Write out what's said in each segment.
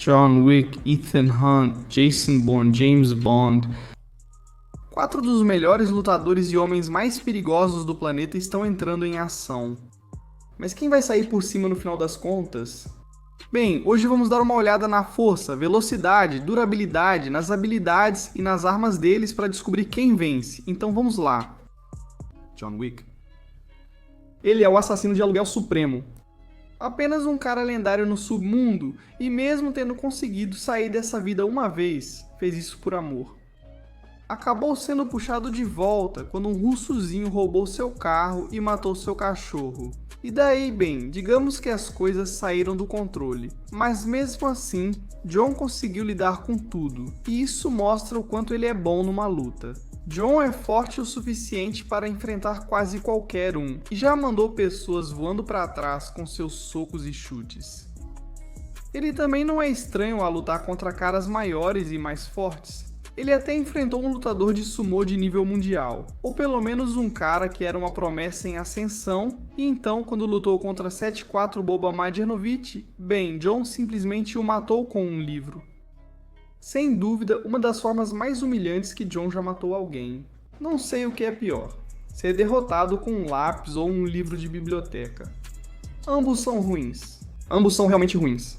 John Wick, Ethan Hunt, Jason Bourne, James Bond. 4 dos melhores lutadores e homens mais perigosos do planeta estão entrando em ação. Mas quem vai sair por cima no final das contas? Bem, hoje vamos dar uma olhada na força, velocidade, durabilidade, nas habilidades e nas armas deles para descobrir quem vence. Então vamos lá. John Wick. Ele é o assassino de aluguel supremo. Apenas um cara lendário no submundo, e mesmo tendo conseguido sair dessa vida uma vez, fez isso por amor. Acabou sendo puxado de volta quando um russozinho roubou seu carro e matou seu cachorro. E daí, bem, digamos que as coisas saíram do controle. Mas mesmo assim, John conseguiu lidar com tudo, e isso mostra o quanto ele é bom numa luta. John é forte o suficiente para enfrentar quase qualquer um, e já mandou pessoas voando para trás com seus socos e chutes. Ele também não é estranho a lutar contra caras maiores e mais fortes. Ele até enfrentou um lutador de sumô de nível mundial, ou pelo menos um cara que era uma promessa em ascensão, e então quando lutou contra 7'4" Boba Marjanovic, bem, John simplesmente o matou com um livro. Sem dúvida, uma das formas mais humilhantes que John já matou alguém. Não sei o que é pior, ser derrotado com um lápis ou um livro de biblioteca. Ambos são ruins. Ambos são realmente ruins.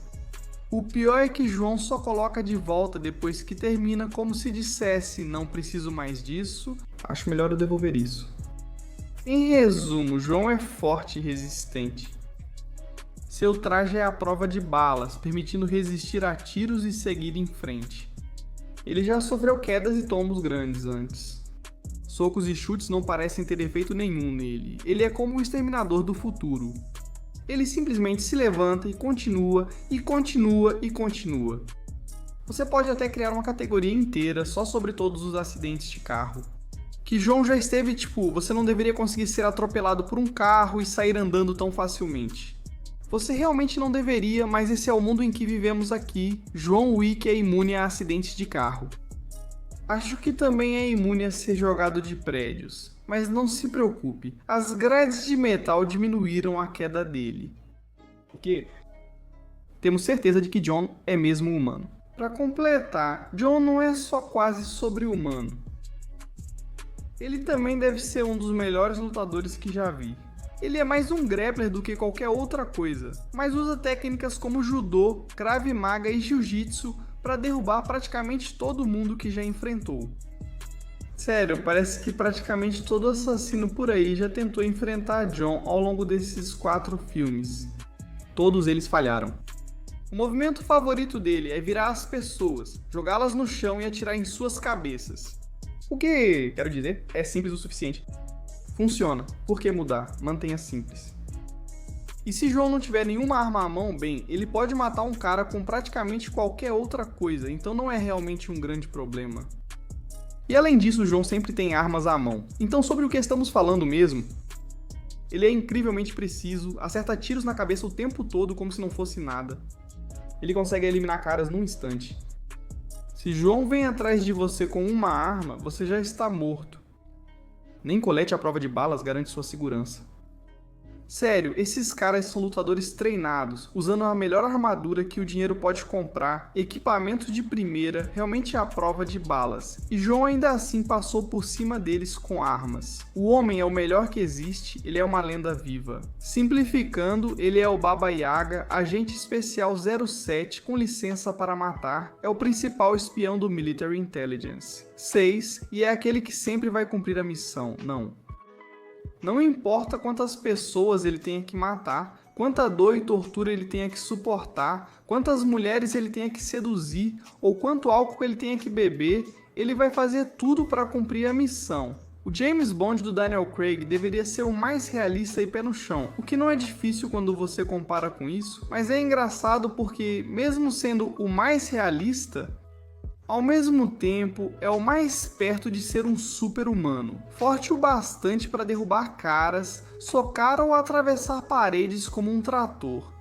O pior é que João só coloca de volta depois que termina como se dissesse, não preciso mais disso, acho melhor eu devolver isso. Em resumo, João é forte e resistente. Seu traje é à prova de balas, permitindo resistir a tiros e seguir em frente. Ele já sofreu quedas e tombos grandes antes. Socos e chutes não parecem ter efeito nenhum nele, ele é como o exterminador do futuro. Ele simplesmente se levanta e continua, e continua, e continua. Você pode até criar uma categoria inteira só sobre todos os acidentes de carro. Que João já esteve tipo, você não deveria conseguir ser atropelado por um carro e sair andando tão facilmente. Você realmente não deveria, mas esse é o mundo em que vivemos aqui. John Wick é imune a acidentes de carro. Acho que também é imune a ser jogado de prédios. Mas não se preocupe, as grades de metal diminuíram a queda dele. Porque temos certeza de que John é mesmo humano. Para completar, John não é só quase sobre-humano. Ele também deve ser um dos melhores lutadores que já vi. Ele é mais um grappler do que qualquer outra coisa, mas usa técnicas como judô, krav maga e jiu-jitsu para derrubar praticamente todo mundo que já enfrentou. Sério, parece que praticamente todo assassino por aí já tentou enfrentar John ao longo desses 4 filmes. Todos eles falharam. O movimento favorito dele é virar as pessoas, jogá-las no chão e atirar em suas cabeças. O que, quero dizer, é simples o suficiente. Funciona, por que mudar? Mantenha simples. E se João não tiver nenhuma arma à mão, bem, ele pode matar um cara com praticamente qualquer outra coisa, então não é realmente um grande problema. E além disso, João sempre tem armas à mão. Então sobre o que estamos falando mesmo? Ele é incrivelmente preciso, acerta tiros na cabeça o tempo todo como se não fosse nada. Ele consegue eliminar caras num instante. Se João vem atrás de você com uma arma, você já está morto. Nem colete à prova de balas garante sua segurança. Sério, esses caras são lutadores treinados, usando a melhor armadura que o dinheiro pode comprar, equipamento de primeira, realmente à prova de balas. E João ainda assim passou por cima deles com armas. O homem é o melhor que existe, ele é uma lenda viva. Simplificando, ele é o Baba Yaga, agente especial 07 com licença para matar, é o principal espião do Military Intelligence. 6, e é aquele que sempre vai cumprir a missão, Não importa quantas pessoas ele tenha que matar, quanta dor e tortura ele tenha que suportar, quantas mulheres ele tenha que seduzir ou quanto álcool ele tenha que beber, ele vai fazer tudo para cumprir a missão. O James Bond do Daniel Craig deveria ser o mais realista e pé no chão, o que não é difícil quando você compara com isso, mas é engraçado porque, mesmo sendo o mais realista, ao mesmo tempo, é o mais perto de ser um super-humano, forte o bastante para derrubar caras, socar ou atravessar paredes como um trator.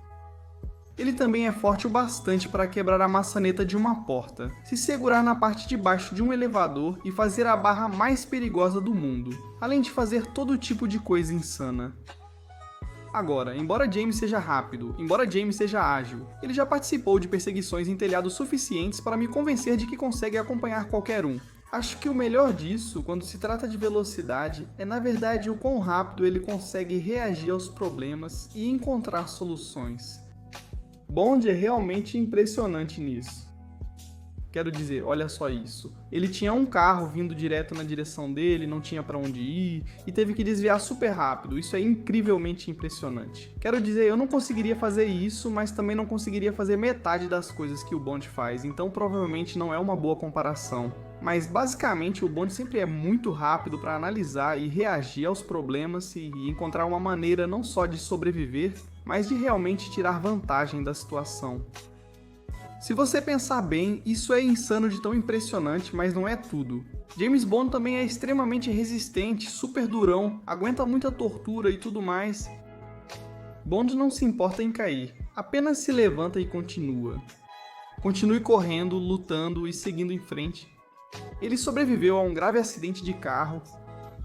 Ele também é forte o bastante para quebrar a maçaneta de uma porta, se segurar na parte de baixo de um elevador e fazer a barra mais perigosa do mundo, além de fazer todo tipo de coisa insana. Agora, embora James seja rápido, embora James seja ágil, ele já participou de perseguições em telhados suficientes para me convencer de que consegue acompanhar qualquer um. Acho que o melhor disso, quando se trata de velocidade, é na verdade o quão rápido ele consegue reagir aos problemas e encontrar soluções. Bond é realmente impressionante nisso. Quero dizer, olha só isso. Ele tinha um carro vindo direto na direção dele, não tinha pra onde ir, e teve que desviar super rápido. Isso é incrivelmente impressionante. Quero dizer, eu não conseguiria fazer isso, mas também não conseguiria fazer metade das coisas que o Bond faz, então provavelmente não é uma boa comparação. Mas basicamente o Bond sempre é muito rápido para analisar e reagir aos problemas e encontrar uma maneira não só de sobreviver, mas de realmente tirar vantagem da situação. Se você pensar bem, isso é insano de tão impressionante, mas não é tudo. James Bond também é extremamente resistente, super durão, aguenta muita tortura e tudo mais. Bond não se importa em cair, apenas se levanta e continua. Continue correndo, lutando e seguindo em frente. Ele sobreviveu a um grave acidente de carro.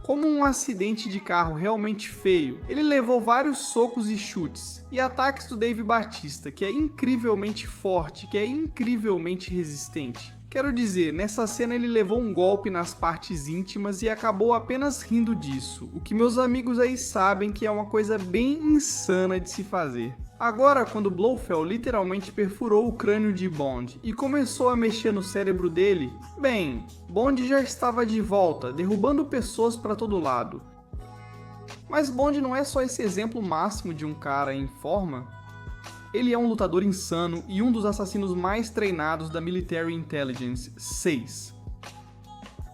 Como um acidente de carro realmente feio, ele levou vários socos e chutes, e ataques do Dave Bautista, que é incrivelmente forte, que é incrivelmente resistente. Quero dizer, nessa cena ele levou um golpe nas partes íntimas e acabou apenas rindo disso, o que meus amigos aí sabem que é uma coisa bem insana de se fazer. Agora, quando Blofeld literalmente perfurou o crânio de Bond e começou a mexer no cérebro dele, bem, Bond já estava de volta, derrubando pessoas para todo lado. Mas Bond não é só esse exemplo máximo de um cara em forma. Ele é um lutador insano e um dos assassinos mais treinados da Military Intelligence 6.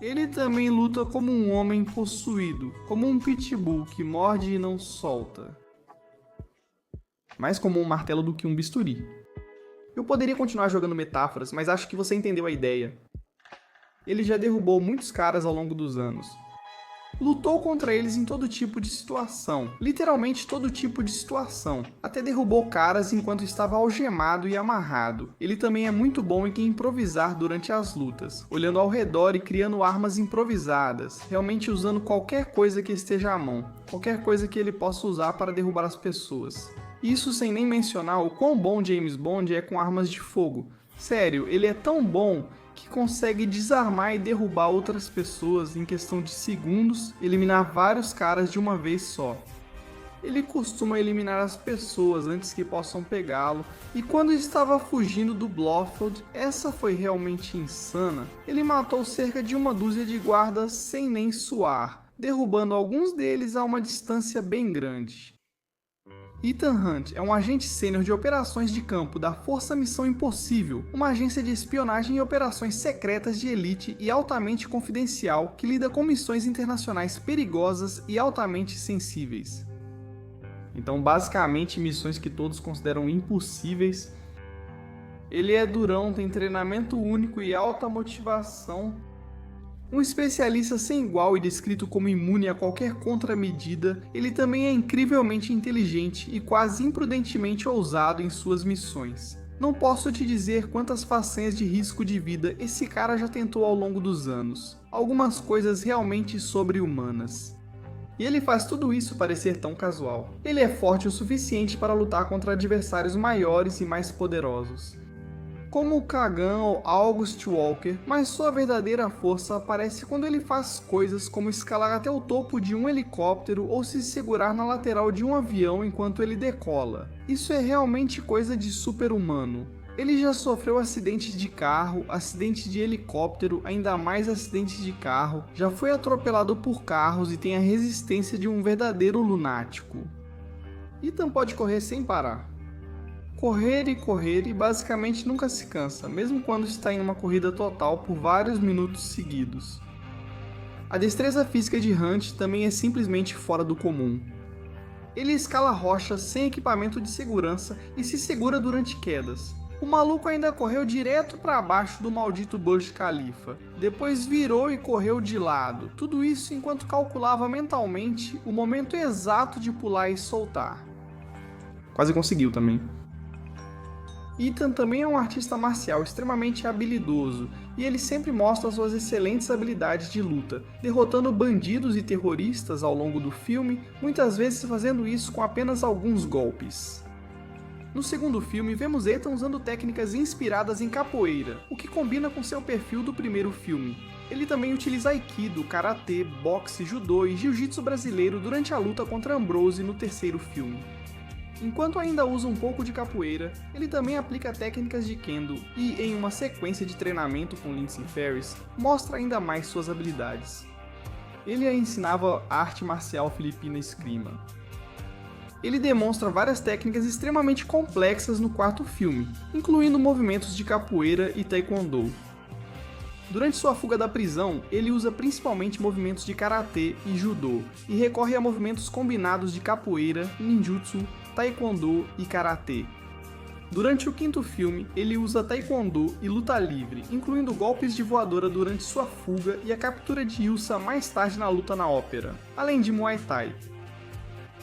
Ele também luta como um homem possuído, como um pitbull que morde e não solta. Mais como um martelo do que um bisturi. Eu poderia continuar jogando metáforas, mas acho que você entendeu a ideia. Ele já derrubou muitos caras ao longo dos anos. Lutou contra eles em todo tipo de situação, literalmente todo tipo de situação. Até derrubou caras enquanto estava algemado e amarrado. Ele também é muito bom em improvisar durante as lutas, olhando ao redor e criando armas improvisadas, realmente usando qualquer coisa que esteja à mão, qualquer coisa que ele possa usar para derrubar as pessoas. Isso sem nem mencionar o quão bom James Bond é com armas de fogo. Sério, ele é tão bom que consegue desarmar e derrubar outras pessoas em questão de segundos, eliminar vários caras de uma vez só. Ele costuma eliminar as pessoas antes que possam pegá-lo, e quando estava fugindo do Blofeld, essa foi realmente insana. Ele matou cerca de uma dúzia de guardas sem nem suar, derrubando alguns deles a uma distância bem grande. Ethan Hunt é um agente sênior de operações de campo da Força Missão Impossível, uma agência de espionagem e operações secretas de elite e altamente confidencial que lida com missões internacionais perigosas e altamente sensíveis. Então, basicamente, missões que todos consideram impossíveis. Ele é durão, tem treinamento único e alta motivação. Um especialista sem igual e descrito como imune a qualquer contramedida, ele também é incrivelmente inteligente e quase imprudentemente ousado em suas missões. Não posso te dizer quantas façanhas de risco de vida esse cara já tentou ao longo dos anos. Algumas coisas realmente sobre-humanas. E ele faz tudo isso parecer tão casual. Ele é forte o suficiente para lutar contra adversários maiores e mais poderosos, como o Kagan ou August Walker, mas sua verdadeira força aparece quando ele faz coisas como escalar até o topo de um helicóptero ou se segurar na lateral de um avião enquanto ele decola. Isso é realmente coisa de super-humano. Ele já sofreu acidentes de carro, acidentes de helicóptero, ainda mais acidentes de carro, já foi atropelado por carros e tem a resistência de um verdadeiro lunático. Ethan pode correr sem parar. Correr e basicamente nunca se cansa, mesmo quando está em uma corrida total por vários minutos seguidos. A destreza física de Hunt também é simplesmente fora do comum. Ele escala rochas sem equipamento de segurança e se segura durante quedas. O maluco ainda correu direto para baixo do maldito Burj Khalifa, depois virou e correu de lado, tudo isso enquanto calculava mentalmente o momento exato de pular e soltar. Quase conseguiu também. Ethan também é um artista marcial extremamente habilidoso, e ele sempre mostra suas excelentes habilidades de luta, derrotando bandidos e terroristas ao longo do filme, muitas vezes fazendo isso com apenas alguns golpes. No segundo filme, vemos Ethan usando técnicas inspiradas em capoeira, o que combina com seu perfil do primeiro filme. Ele também utiliza aikido, karatê, boxe, judô e jiu-jitsu brasileiro durante a luta contra Ambrose no terceiro filme. Enquanto ainda usa um pouco de capoeira, ele também aplica técnicas de kendo e, em uma sequência de treinamento com Lindsay Ferris, mostra ainda mais suas habilidades. Ele a ensinava a arte marcial filipina eskrima. Ele demonstra várias técnicas extremamente complexas no quarto filme, incluindo movimentos de capoeira e taekwondo. Durante sua fuga da prisão, ele usa principalmente movimentos de karatê e judô, e recorre a movimentos combinados de capoeira, ninjutsu, taekwondo e karatê. Durante o quinto filme, ele usa taekwondo e luta livre, incluindo golpes de voadora durante sua fuga e a captura de Ilsa mais tarde na luta na ópera, além de Muay Thai.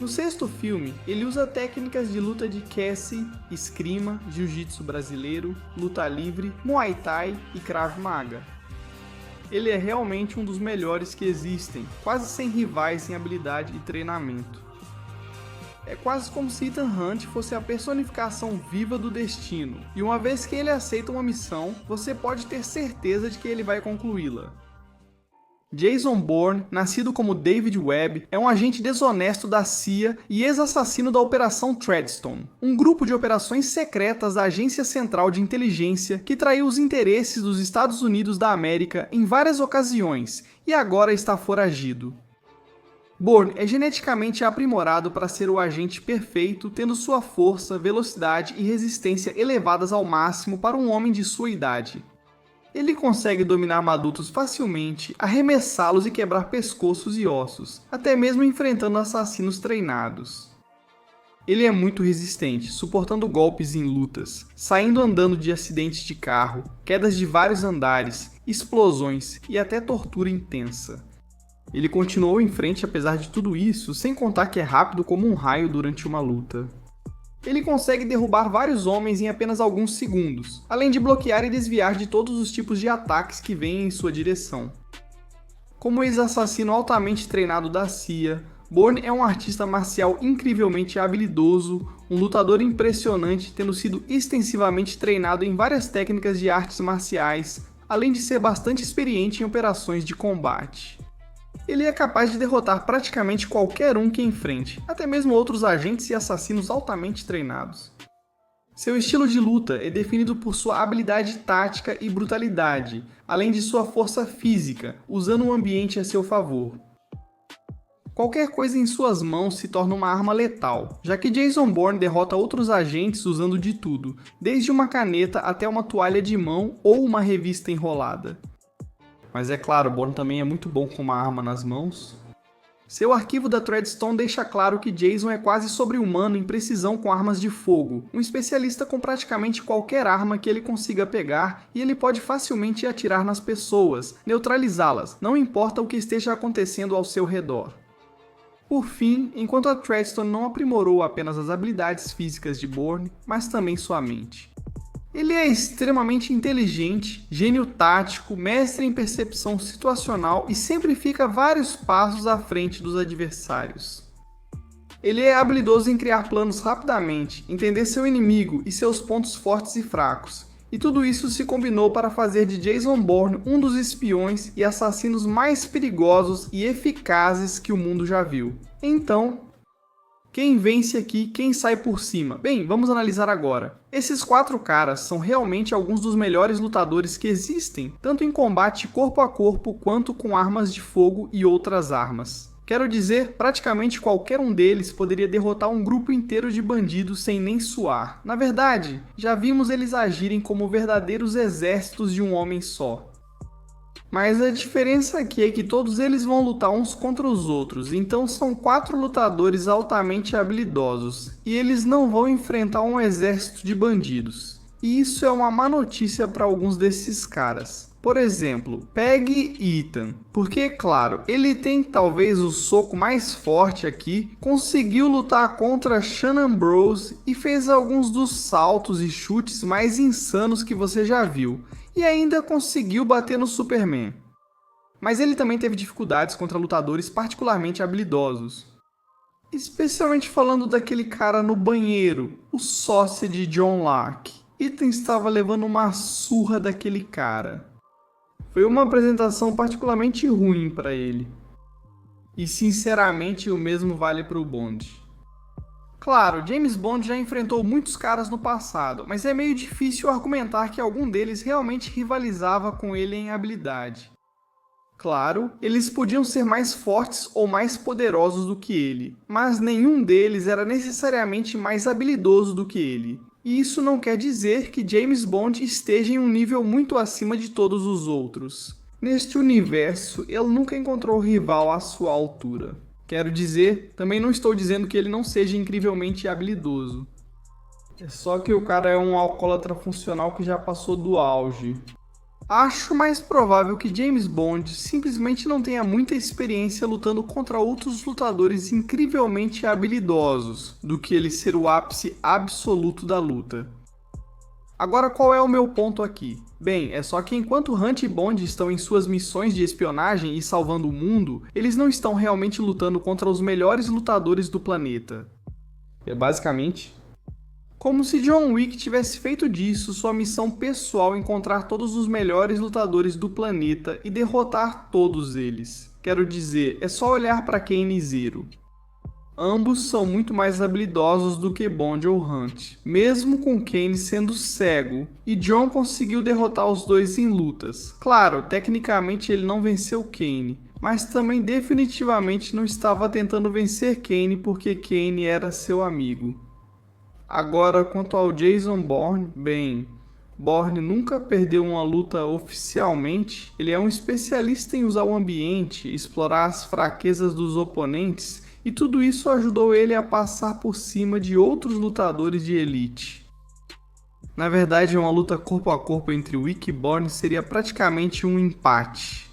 No sexto filme, ele usa técnicas de luta de Kesi, eskrima, jiu-jitsu brasileiro, luta livre, Muay Thai e Krav Maga. Ele é realmente um dos melhores que existem, quase sem rivais em habilidade e treinamento. É quase como se Ethan Hunt fosse a personificação viva do destino, e uma vez que ele aceita uma missão, você pode ter certeza de que ele vai concluí-la. Jason Bourne, nascido como David Webb, é um agente desonesto da CIA e ex-assassino da Operação Treadstone, um grupo de operações secretas da Agência Central de Inteligência que traiu os interesses dos Estados Unidos da América em várias ocasiões e agora está foragido. Bourne é geneticamente aprimorado para ser o agente perfeito, tendo sua força, velocidade e resistência elevadas ao máximo para um homem de sua idade. Ele consegue dominar adultos facilmente, arremessá-los e quebrar pescoços e ossos, até mesmo enfrentando assassinos treinados. Ele é muito resistente, suportando golpes em lutas, saindo andando de acidentes de carro, quedas de vários andares, explosões e até tortura intensa. Ele continuou em frente apesar de tudo isso, sem contar que é rápido como um raio durante uma luta. Ele consegue derrubar vários homens em apenas alguns segundos, além de bloquear e desviar de todos os tipos de ataques que vêm em sua direção. Como ex-assassino altamente treinado da CIA, Bourne é um artista marcial incrivelmente habilidoso, um lutador impressionante tendo sido extensivamente treinado em várias técnicas de artes marciais, além de ser bastante experiente em operações de combate. Ele é capaz de derrotar praticamente qualquer um que enfrente, até mesmo outros agentes e assassinos altamente treinados. Seu estilo de luta é definido por sua habilidade tática e brutalidade, além de sua força física, usando o ambiente a seu favor. Qualquer coisa em suas mãos se torna uma arma letal, já que Jason Bourne derrota outros agentes usando de tudo, desde uma caneta até uma toalha de mão ou uma revista enrolada. Mas é claro, Bourne também é muito bom com uma arma nas mãos. Seu arquivo da Treadstone deixa claro que Jason é quase sobre-humano em precisão com armas de fogo, um especialista com praticamente qualquer arma que ele consiga pegar, e ele pode facilmente atirar nas pessoas, neutralizá-las, não importa o que esteja acontecendo ao seu redor. Por fim, enquanto a Treadstone não aprimorou apenas as habilidades físicas de Bourne, mas também sua mente. Ele é extremamente inteligente, gênio tático, mestre em percepção situacional e sempre fica vários passos à frente dos adversários. Ele é habilidoso em criar planos rapidamente, entender seu inimigo e seus pontos fortes e fracos, e tudo isso se combinou para fazer de Jason Bourne um dos espiões e assassinos mais perigosos e eficazes que o mundo já viu. Então, quem vence aqui, quem sai por cima? Bem, vamos analisar agora. Esses 4 caras são realmente alguns dos melhores lutadores que existem, tanto em combate corpo a corpo quanto com armas de fogo e outras armas. Quero dizer, praticamente qualquer um deles poderia derrotar um grupo inteiro de bandidos sem nem suar. Na verdade, já vimos eles agirem como verdadeiros exércitos de um homem só. Mas a diferença aqui é que todos eles vão lutar uns contra os outros, então são 4 lutadores altamente habilidosos, e eles não vão enfrentar um exército de bandidos. E isso é uma má notícia para alguns desses caras. Por exemplo, pegue Ethan, porque, claro, ele tem talvez o soco mais forte aqui, conseguiu lutar contra Shannon Bros e fez alguns dos saltos e chutes mais insanos que você já viu, e ainda conseguiu bater no Superman. Mas ele também teve dificuldades contra lutadores particularmente habilidosos. Especialmente falando daquele cara no banheiro, o sócio de John Locke. Ethan estava levando uma surra daquele cara. Foi uma apresentação particularmente ruim para ele. E sinceramente o mesmo vale para o Bond. Claro, James Bond já enfrentou muitos caras no passado, mas é meio difícil argumentar que algum deles realmente rivalizava com ele em habilidade. Claro, eles podiam ser mais fortes ou mais poderosos do que ele, mas nenhum deles era necessariamente mais habilidoso do que ele. E isso não quer dizer que James Bond esteja em um nível muito acima de todos os outros. Neste universo, ele nunca encontrou rival à sua altura. Quero dizer, também não estou dizendo que ele não seja incrivelmente habilidoso. É só que o cara é um alcoólatra funcional que já passou do auge. Acho mais provável que James Bond simplesmente não tenha muita experiência lutando contra outros lutadores incrivelmente habilidosos do que ele ser o ápice absoluto da luta. Agora, qual é o meu ponto aqui? Bem, é só que enquanto Hunt e Bond estão em suas missões de espionagem e salvando o mundo, eles não estão realmente lutando contra os melhores lutadores do planeta. É basicamente como se John Wick tivesse feito disso sua missão pessoal encontrar todos os melhores lutadores do planeta e derrotar todos eles. Quero dizer, é só olhar para Kane e Zero. Ambos são muito mais habilidosos do que Bond ou Hunt, mesmo com Kane sendo cego, e John conseguiu derrotar os dois em lutas. Claro, tecnicamente ele não venceu Kane, mas também definitivamente não estava tentando vencer Kane porque Kane era seu amigo. Agora, quanto ao Jason Bourne, bem, Bourne nunca perdeu uma luta oficialmente. Ele é um especialista em usar o ambiente, explorar as fraquezas dos oponentes, e tudo isso ajudou ele a passar por cima de outros lutadores de elite. Na verdade, uma luta corpo a corpo entre Wick e Bourne seria praticamente um empate.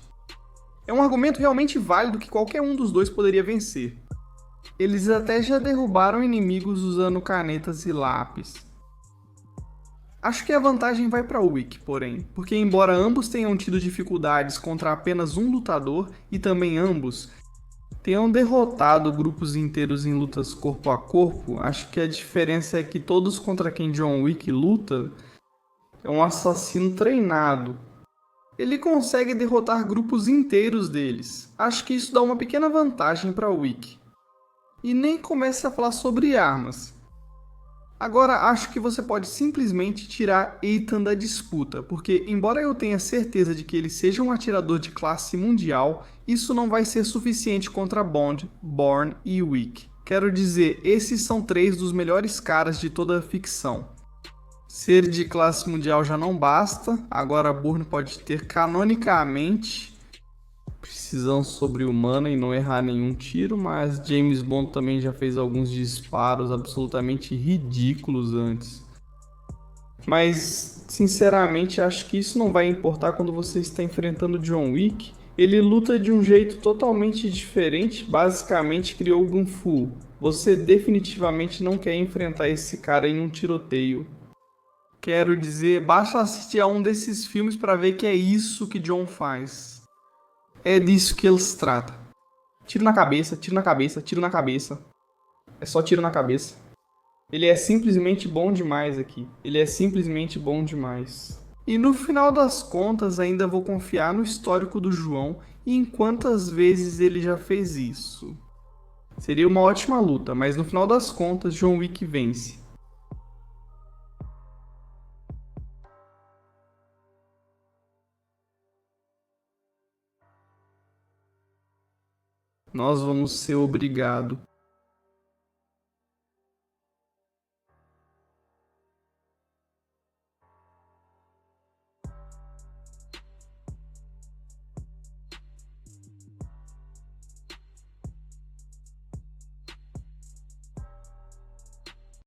É um argumento realmente válido que qualquer um dos dois poderia vencer. Eles até já derrubaram inimigos usando canetas e lápis. Acho que a vantagem vai para Wick, porém, porque embora ambos tenham tido dificuldades contra apenas um lutador e também ambos tenham derrotado grupos inteiros em lutas corpo a corpo, acho que a diferença é que todos contra quem John Wick luta é um assassino treinado. Ele consegue derrotar grupos inteiros deles. Acho que isso dá uma pequena vantagem para Wick. E nem comece a falar sobre armas. Agora acho que você pode simplesmente tirar Ethan da disputa, porque embora eu tenha certeza de que ele seja um atirador de classe mundial, isso não vai ser suficiente contra Bond, Bourne e Wick. Quero dizer, esses são três dos melhores caras de toda a ficção. Ser de classe mundial já não basta, agora Bourne pode ter canonicamente precisão sobre-humana e não errar nenhum tiro, mas James Bond também já fez alguns disparos absolutamente ridículos antes. Mas, sinceramente, acho que isso não vai importar quando você está enfrentando John Wick. Ele luta de um jeito totalmente diferente, basicamente criou o Kung Fu. Você definitivamente não quer enfrentar esse cara em um tiroteio. Quero dizer, basta assistir a um desses filmes para ver que é isso que John faz. É disso que ele se trata. Tiro na cabeça, tiro na cabeça, tiro na cabeça. É só tiro na cabeça. Ele é simplesmente bom demais aqui. Ele é simplesmente bom demais. E no final das contas ainda vou confiar no histórico do João e em quantas vezes ele já fez isso. Seria uma ótima luta, mas no final das contas John Wick vence. Nós vamos ser obrigados